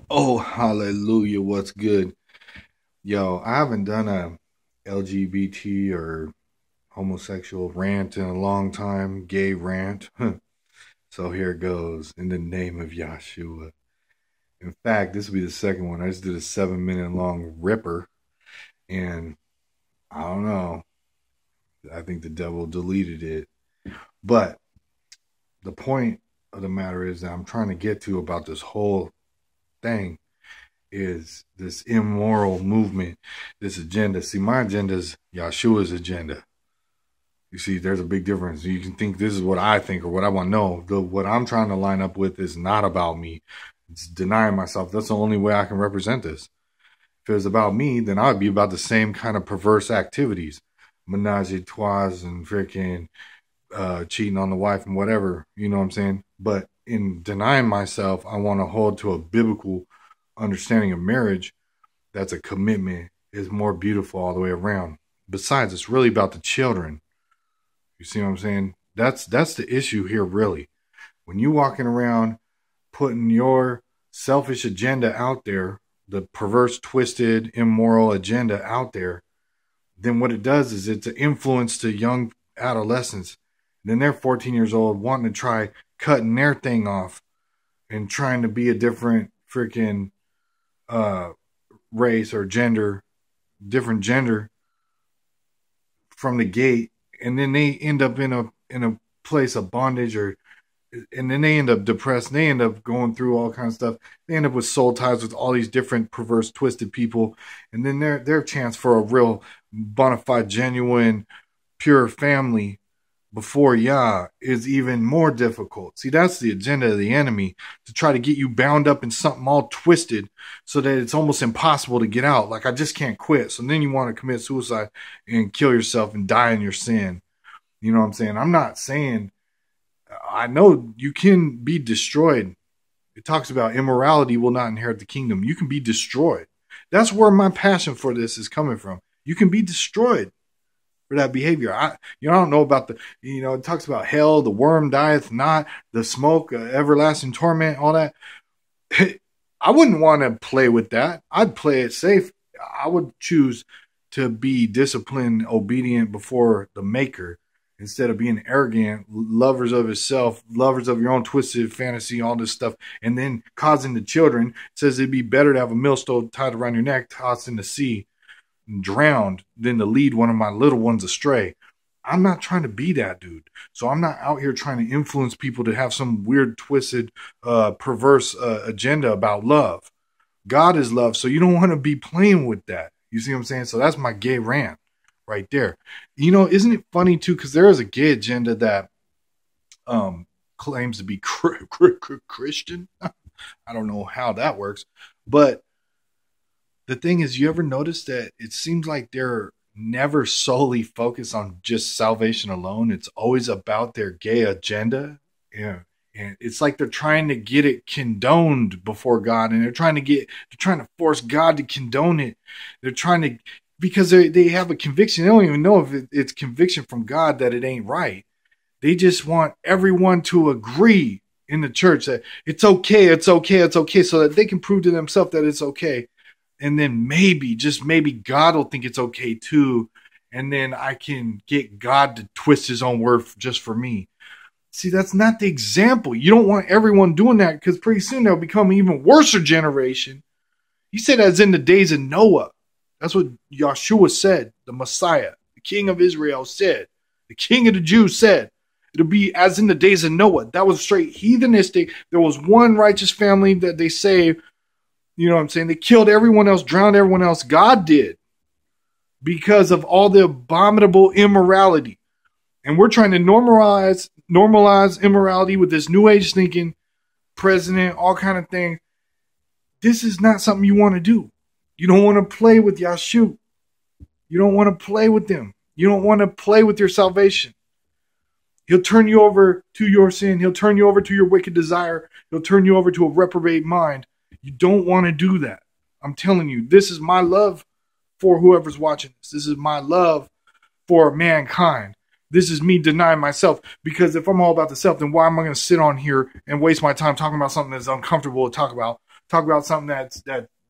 Oh, hallelujah. What's good? Yo, I haven't done a LGBT or homosexual rant in a long time, gay rant. So here it goes in the name of Yahshua. In fact, this will be the second one. I just did a 7 minute long ripper, and I don't know. I think the devil deleted it. But the point of the matter is that I'm trying to get to about this whole thing is this immoral movement, this agenda. See, my agenda is Yahshua's agenda. You see, there's a big difference. You can think this is what I think or what I want to know. What I'm trying to line up with is not about me. It's denying myself. That's the only way I can represent this. If it was about me, then I would be about the same kind of perverse activities. Menage a trois and freaking cheating on the wife and whatever. You know what I'm saying? But in denying myself, I want to hold to a biblical understanding of marriage. That's a commitment, is more beautiful all the way around. Besides, it's really about the children. You see what I'm saying? That's the issue here, really. When you walking around putting your selfish agenda out there, the perverse, twisted, immoral agenda out there, then what it does is it's an influence to young adolescents. Then they're 14 years old wanting to try cutting their thing off and trying to be a different freaking race or gender, different gender from the gate, and then they end up in a place of bondage, and then they end up depressed. And they end up going through all kinds of stuff. They end up with soul ties with all these different perverse, twisted people, and then their chance for a real bona fide, genuine, pure family before Yah is even more difficult. See, that's the agenda of the enemy, to try to get you bound up in something all twisted so that it's almost impossible to get out. Like, I just can't quit. So then you want to commit suicide and kill yourself and die in your sin. You know what I'm saying? I'm not saying, I know you can be destroyed. It talks about immorality will not inherit the kingdom. You can be destroyed. That's where my passion for this is coming from. You can be destroyed for that behavior. I don't know about it talks about hell, the worm dieth not, the smoke, everlasting torment, all that. I wouldn't want to play with that. I'd play it safe. I would choose to be disciplined, obedient before the maker, instead of being arrogant, lovers of yourself, lovers of your own twisted fantasy, all this stuff, and then causing the children. It says it'd be better to have a millstone tied around your neck, tossed in the sea, drowned, than to lead one of my little ones astray. I'm not trying to be that dude. So I'm not out here trying to influence people to have some weird, twisted, perverse agenda about love. God is love, so you don't want to be playing with that. You see what I'm saying? So that's my gay rant right there. Isn't it funny too? Because there is a gay agenda that claims to be Christian. I don't know how that works, but the thing is, you ever notice that it seems like they're never solely focused on just salvation alone? It's always about their gay agenda. Yeah. And it's like they're trying to get it condoned before God, and they're trying to force God to condone it. They're trying to, because they have a conviction. They don't even know if it's conviction from God that it ain't right. They just want everyone to agree in the church that it's okay, it's okay, it's okay, so that they can prove to themselves that it's okay. And then maybe, just maybe, God will think it's okay too. And then I can get God to twist his own word just for me. See, that's not the example. You don't want everyone doing that, because pretty soon they'll become an even worse generation. He said, as in the days of Noah. That's what Yahshua said, the Messiah, the King of Israel said. The King of the Jews said. It'll be as in the days of Noah. That was straight heathenistic. There was one righteous family that they saved. You know what I'm saying? They killed everyone else, drowned everyone else. God did, because of all the abominable immorality. And we're trying to normalize immorality with this new age thinking, president, all kind of thing. This is not something you want to do. You don't want to play with Yahshua. You don't want to play with them. You don't want to play with your salvation. He'll turn you over to your sin. He'll turn you over to your wicked desire. He'll turn you over to a reprobate mind. You don't want to do that. I'm telling you, this is my love for whoever's watching this. This is my love for mankind. This is me denying myself, because if I'm all about the self, then why am I going to sit on here and waste my time talking about something that's uncomfortable to talk about? Talk about something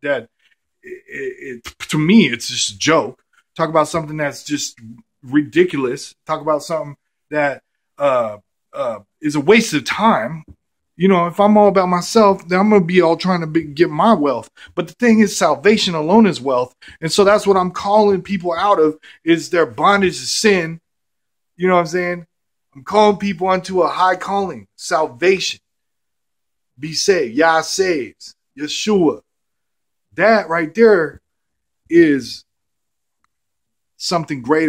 to me, it's just a joke. Talk about something that's just ridiculous. Talk about something that is a waste of time. You know, if I'm all about myself, then I'm going to be all trying to get my wealth. But the thing is, salvation alone is wealth. And so that's what I'm calling people out of, is their bondage to sin. You know what I'm saying? I'm calling people unto a high calling, salvation. Be saved. Yah saves. Yeshua. That right there is something greater.